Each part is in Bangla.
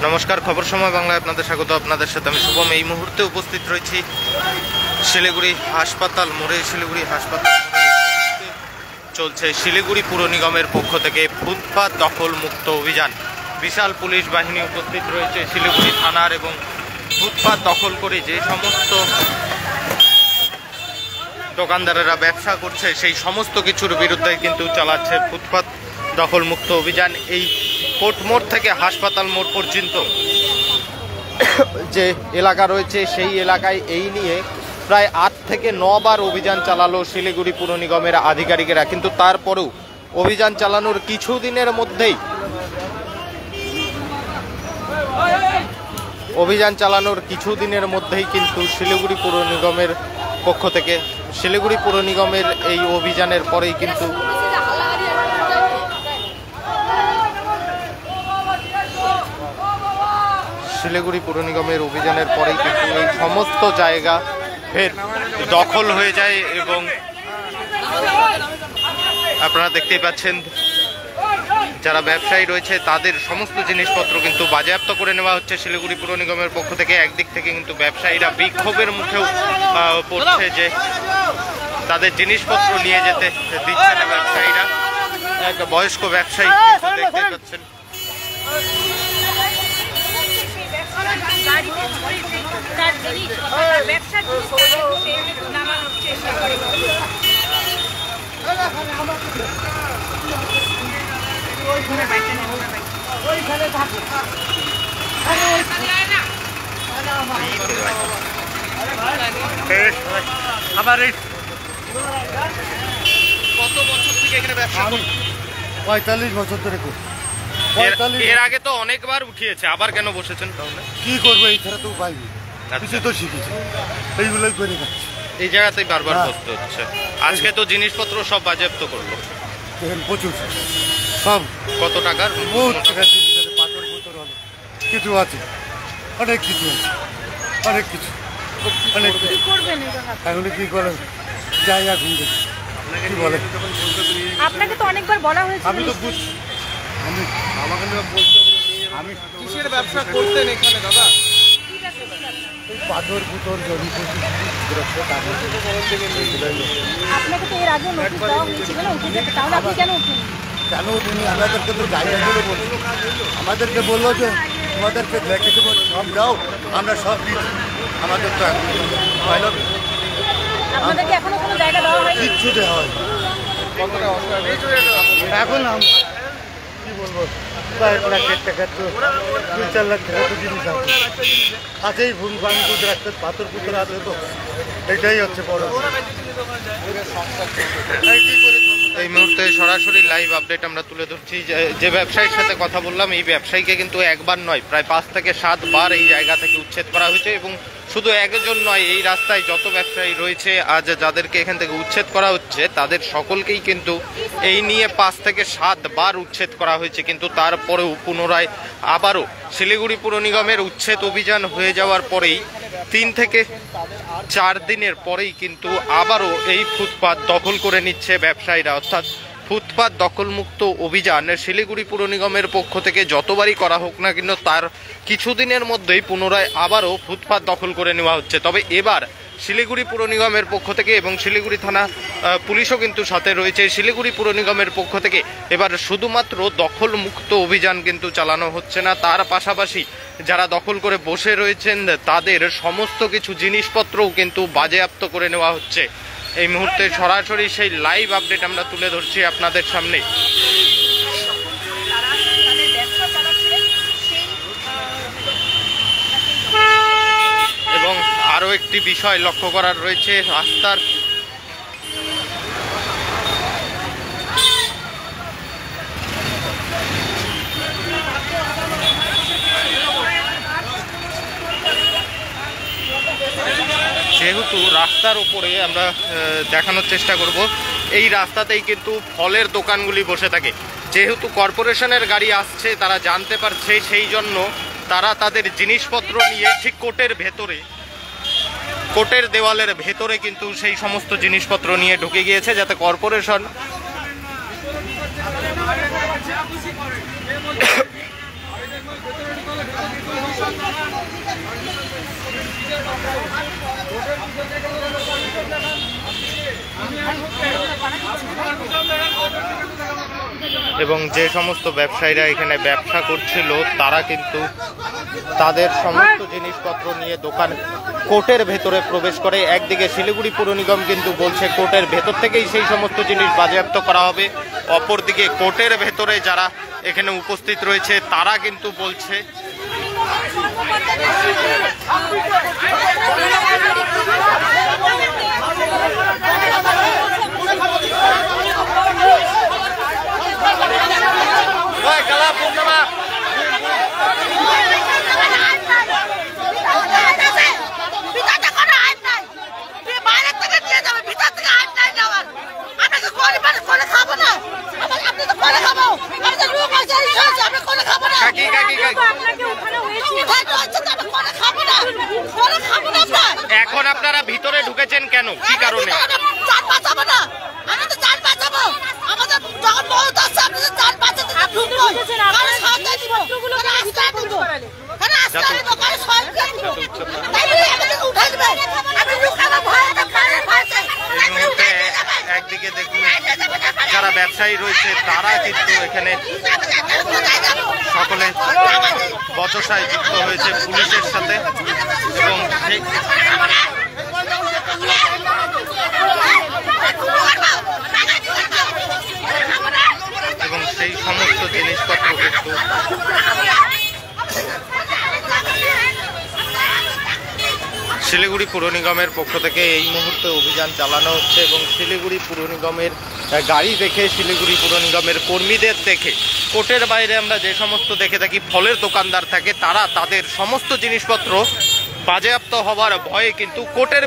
নমস্কার, খবর সময় বাংলায় আপনাদের স্বাগত। আপনাদের সাথে আমি শুভম। এই মুহূর্তে উপস্থিত রয়েছি শিলিগুড়ি হাসপাতাল মোড়ে। শিলিগুড়ি হাসপাতাল চলছে শিলিগুড়ি পুর নিগমের পক্ষ থেকে ফুটপাত দখল মুক্ত অভিযান। বিশাল পুলিশ বাহিনী উপস্থিত রয়েছে শিলিগুড়ি থানার, এবং ফুটপাত দখল করে যে সমস্ত দোকানদারেরা ব্যবসা করছে সেই সমস্ত কিছুর বিরুদ্ধে কিন্তু চালাচ্ছে ফুটপাত দখল মুক্ত অভিযান। এই কোর্ট মোড় থেকে হাসপাতাল মোড় পর্যন্ত যে এলাকা রয়েছে সেই এলাকায় এই নিয়ে প্রায় 8 থেকে 9 বার অভিযান চালালো শিলিগুড়ি পুর নিগমের আধিকারিকেরা, কিন্তু তারপরেও অভিযান চালানোর কিছুদিনের মধ্যেই কিন্তু শিলিগুড়ি পুর নিগমের পক্ষ থেকে শিলিগুড়ি পুর নিগমের এই অভিযানের পরেই কিন্তু এই সমস্ত জায়গা ফের দখল হয়ে যায়, এবং আপনারা দেখতেই পাচ্ছেন যারা ব্যবসায়ী রয়েছে তাদের সমস্ত জিনিসপত্র কিন্তু বাজেয়াপ্ত করে নেওয়া হচ্ছে শিলিগুড়ি পুর নিগমের পক্ষ থেকে। একদিক থেকে কিন্তু ব্যবসায়ীরা বিক্ষোভের মুখেও পড়ছে যে তাদের জিনিসপত্র নিয়ে যেতে দিচ্ছে না ব্যবসায়ীরা। এক বয়স্ক ব্যবসায়ী দেখতে পাচ্ছেন। কত বছর থেকে এখানে ব্যবসা করছেন? 45 বছর ধরে। এর আগে তো অনেকবার উঠিয়েছে, আবার কেন বসেছেন তাহলে? কি করবো, এই ছাড়া তো উপায় নেই। কিছু তো শিখেছি, এইগুলোই করে যাচ্ছি। এই জায়গাতেই বারবার বসতে হচ্ছে। আজকে তো জিনিসপত্র সব বাজেয়াপ্ত করলো। প্রচুর সব। কত টাকার? বহুত টাকা। পাথর পুতর হবে, কিছু আছে, অনেক কিছু আছে, অনেক কিছু। এখন কি করে যাই এখন দেখি কি বলে। আপনাকে তো অনেকবার বলা হয়েছে। আমি তো বুঝছি, আমি কিসের ব্যবসা করতেন এখানে দাদা? পাথর পুতর জমি আপনাকে তো এর আগে নোটিশ দেওয়া হয়েছিল না উঠে যেতে, তাহলে আপনি কেন উঠেন? কেন উঠিনি? আমাদেরকে তো জায়গা করে বলছি, আমাদেরকে বললো যে তোমাদেরকে দেখে দেবো, সব দাও, আমরা সব দিচ্ছি। আমাদের তো আপনাদেরকে এখনো কোনো জায়গা দেওয়া হয়? কিচ্ছু দেওয়া হয় এখন। কি বলবো, 1 লাখ টাকা তো 2-4 লাখ টাকা তো জিনিস আছেই। ভূমি ফার্মি পুজো রাখতে পাথর পুজোর আছে, তো এটাই হচ্ছে বড়। এই মুহূর্তে সরাসরি লাইভ আপডেট আমরা তুলে ধরছি। যে ব্যবসায়ীর সাথে কথা বললাম, এই ব্যবসায়ীকে কিন্তু একবার নয়, প্রায় 5 থেকে 7 বার এই জায়গা থেকে উচ্ছেদ করা হয়েছে, এবং শুধু একজন নয়, এই রাস্তায় যত ব্যবসায়ী রয়েছে আজ যাদেরকে এখান থেকে উচ্ছেদ করা হচ্ছে তাদের সকলকেই কিন্তু এই নিয়ে 5 থেকে 7 বার উচ্ছেদ করা হয়েছে। কিন্তু তারপরেও পুনরায় আবারও শিলিগুড়ি পুর নিগমের উচ্ছেদ অভিযান হয়ে যাওয়ার পরেই 3 থেকে 4 দিনের পরেই কিন্তু আবারও এই ফুটপাত দখল করে নিচ্ছে ব্যবসায়ীরা। অর্থাৎ ফুটপাত দখলমুক্ত অভিযান শিলিগুড়ি পুর নিগমের পক্ষ থেকে যতবারই করা হোক না কিন্তু তার কিছুদিনের মধ্যেই পুনরায় আবারও ফুটপাত দখল করে নেওয়া হচ্ছে। তবে এবার শিলিগুড়ি পুর নিগমের পক্ষ থেকে এবং শিলিগুড়ি থানা পুলিশও কিন্তু সাথে রয়েছে। শিলিগুড়ি পুর নিগমের পক্ষ থেকে এবার শুধুমাত্র দখলমুক্ত অভিযান কিন্তু চালানো হচ্ছে না, তার পাশাপাশি যারা দখল করে বসে রয়েছেন তাদের সমস্ত কিছু জিনিসপত্রও কিন্তু বাজেয়াপ্ত করে নেওয়া হচ্ছে। এই মুহূর্তে সরাসরি সেই লাইভ আপডেট আমরা তুলে ধরছি আপনাদের সামনে। এবং আরও একটি বিষয় লক্ষ্য করার রয়েছে, রাস্তার যেহেতু রাস্তার উপরে আমরা দেখানোর চেষ্টা করব, এই রাস্তাতেই কিন্তু ফলের দোকানগুলি বসে থাকে। যেহেতু কর্পোরেশনের গাড়ি আসছে তারা জানতে পারছে, সেই জন্য তারা তাদের জিনিসপত্র নিয়ে ঠিক কোর্টের দেওয়ালের ভেতরে কিন্তু সেই সমস্ত জিনিসপত্র নিয়ে ঢুকে গিয়েছে, যাতে কর্পোরেশন এবং যে সমস্ত ব্যবসায়ীরা এখানে ব্যবসা করছিল তারা কিন্তু তাদের সমস্ত জিনিসপত্র নিয়ে দোকান কোর্টের ভেতরে প্রবেশ করে। একদিকে শিলিগুড়ি পুর নিগম কিন্তু বলছে কোর্টের ভেতর থেকেই সেই সমস্ত জিনিস বাজেয়াপ্ত করা হবে, অপরদিকে কোর্টের ভেতরে যারা এখানে উপস্থিত রয়েছে তারা কিন্তু বলছে এখন আপনারা ভিতরে ঢুকেছেন কেন, কি কারণে? একদিকে দেখুন যারা ব্যবসায়ী রয়েছে তারা কিন্তু এখানে সকলে বচসায় যুক্ত হয়েছে পুলিশের সাথে এবং সেই সমস্ত জিনিসপত্র কিন্তু শিলিগুড়ি পুর নিগমের পক্ষ থেকে এই মুহূর্তে অভিযান চালানো হচ্ছে এবং শিলিগুড়ি পুর নিগমের গাড়ি দেখে, শিলিগুড়ি পুর নিগমের কর্মীদের দেখে কোর্টের বাইরে আমরা যে সমস্ত দেখে থাকি ফলের দোকানদার থাকে তারা তাদের সমস্ত জিনিসপত্র বাজেয়াপ্ত হওয়ার ভয়ে কিন্তু কোর্টের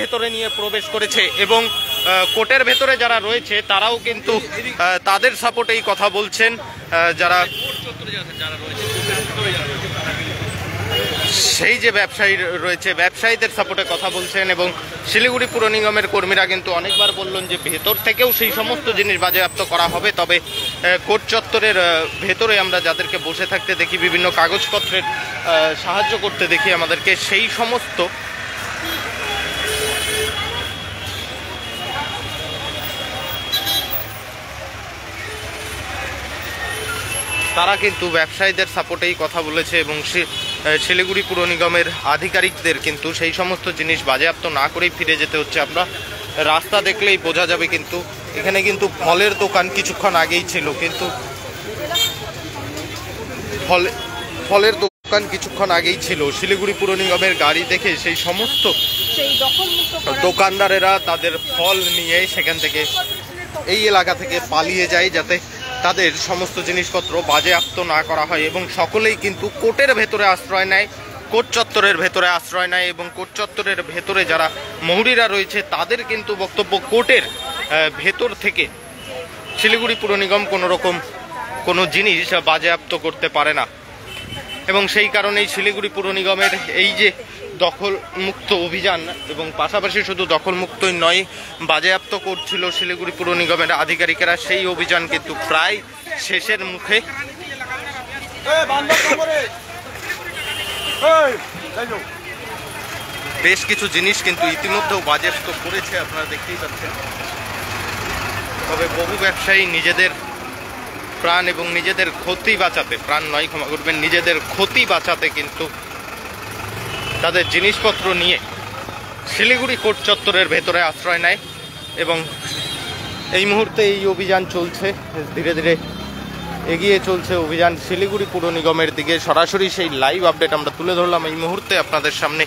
ভেতরে নিয়ে প্রবেশ করেছে এবং কোর্টের ভেতরে যারা রয়েছে তারাও কিন্তু তাদের সাপোর্টেই কথা বলছেন, যারা সেই যে ব্যবসায়ী রয়েছে ব্যবসায়ীদের সাপোর্টে কথা বলছেন এবং শিলিগুড়ি পুর নিগমের কর্মীরা কিন্তু অনেকবার বললেন যে ভেতর থেকেও সেই সমস্ত জিনিস বাজেয়াপ্ত করা হবে, তবে কোর্ট চত্বরের ভেতরে আমরা যাদেরকে বসে থাকতে দেখি, বিভিন্ন কাগজপত্রের সাহায্য করতে দেখি আমাদেরকে, সেই সমস্ত তারা কিন্তু ব্যবসায়ীদের সাপোর্টেই কথা বলেছে এবং শিলিগুড়ি পুর নিগমের আধিকারিকদের কিন্তু সেই সমস্ত জিনিস বাজেয়াপ্ত না করেই ফিরে যেতে হচ্ছে। আমরা রাস্তা দেখলেই বোঝা যাবে কিন্তু এখানে কিন্তু ফলের দোকান কিছুক্ষণ আগেই ছিল, কিন্তু ফলের দোকান কিছুক্ষণ আগেই ছিল। শিলিগুড়ি পুর নিগমের গাড়ি দেখে সেই সমস্ত দোকানদারেরা তাদের ফল নিয়ে সেখান থেকে এই এলাকা থেকে পালিয়ে যায় যাতে তাদের সমস্ত জিনিসপত্র বাজেয়াপ্ত না করা হয় এবং সকলেই কিন্তু কোর্টের ভেতরে আশ্রয় নেয়, কোর্ট চত্বরের ভেতরে আশ্রয় নেয় এবং কোর্ট চত্বরের ভেতরে যারা মহুরিরা রয়েছে তাদের কিন্তু বক্তব্য কোর্টের ভেতর থেকে শিলিগুড়ি পুর নিগম কোনো জিনিস বাজেয়াপ্ত করতে পারে না এবং সেই কারণেই শিলিগুড়ি পুর নিগমের এই যে দখল মুক্ত অভিযান এবং পাশাপাশি শুধু দখল মুক্তই নয়, বাজেয়াপ্ত করছিল শিলিগুড়ি পুর নিগমের আধিকারিকেরা, সেই অভিযান কিন্তু প্রায় শেষের মুখে। বেশ কিছু জিনিস কিন্তু ইতিমধ্যেও বাজেয়াপ্ত করেছে, আপনারা দেখতেই পাচ্ছেন। তবে বহু ব্যবসায়ী নিজেদের প্রাণ এবং নিজেদের ক্ষতি বাঁচাতে, প্রাণ নয় ক্ষমা করবেন, নিজেদের ক্ষতি বাঁচাতে কিন্তু তাদের জিনিসপত্র নিয়ে শিলিগুড়ি কোর্ট চত্বরের ভেতরে আশ্রয় নেয় এবং এই মুহূর্তে এই অভিযান চলছে, ধীরে ধীরে এগিয়ে চলছে অভিযান শিলিগুড়ি পুর নিগমের দিকে। সরাসরি সেই লাইভ আপডেট আমরা তুলে ধরলাম এই মুহূর্তে আপনাদের সামনে,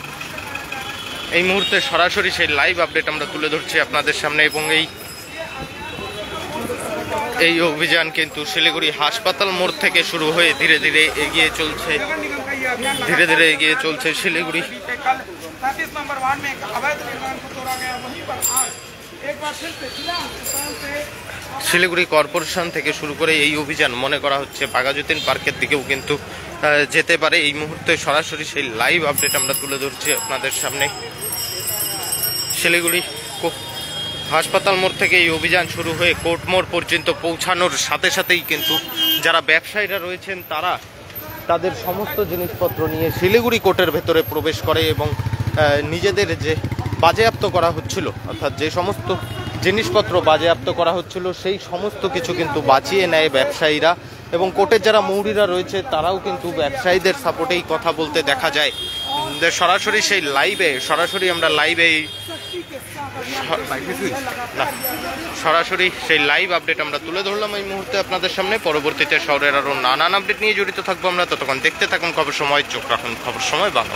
এই মুহূর্তে সরাসরি সেই লাইভ আপডেট আমরা তুলে ধরছি আপনাদের সামনে এবং এই অভিযান কিন্তু শিলিগুড়ি হাসপাতাল মোড় থেকে শুরু হয়ে ধীরে ধীরে এগিয়ে চলছে শিলিগুড়ি শিলিগুড়ি কর্পোরেশন থেকে শুরু করে এই অভিযান মনে করা হচ্ছে বাঘাযতীন পার্কের দিকেও কিন্তু যেতে পারে। এই মুহূর্তে সরাসরি সেই লাইভ আপডেট আমরা তুলে ধরছি আপনাদের সামনে। শিলিগুড়ি হাসপাতাল মোড় থেকে এই অভিযান শুরু হয়ে কোর্ট মোড় পর্যন্ত পৌঁছানোর সাথে সাথেই কিন্তু যারা ব্যবসায়ীরা রয়েছেন তারা তাদের সমস্ত জিনিসপত্র নিয়ে শিলিগুড়ি কোর্টের ভেতরে প্রবেশ করে এবং নিজেদের যে বাজেয়াপ্ত করা হচ্ছিল, অর্থাৎ যে সমস্ত জিনিসপত্র বাজেয়াপ্ত করা হচ্ছিল সেই সমস্ত কিছু কিন্তু বাঁচিয়ে নেয় ব্যবসায়ীরা, এবং কোর্টের যারা মৌরিরা রয়েছে তারাও কিন্তু ব্যবসায়ীদের সাপোর্টেই কথা বলতে দেখা যায়। সরাসরি সেই লাইভে, সরাসরি আমরা লাইভে সরাসরি সেই লাইভ আপডেট আমরা তুলে ধরলাম এই মুহূর্তে আপনাদের সামনে। পরবর্তীতে শহরের আরও নানান আপডেট নিয়ে জড়িত থাকবো আমরা। ততক্ষণ দেখতে থাকুন খবর সময়, চোখ রাখুন খবর সময় বাংলা।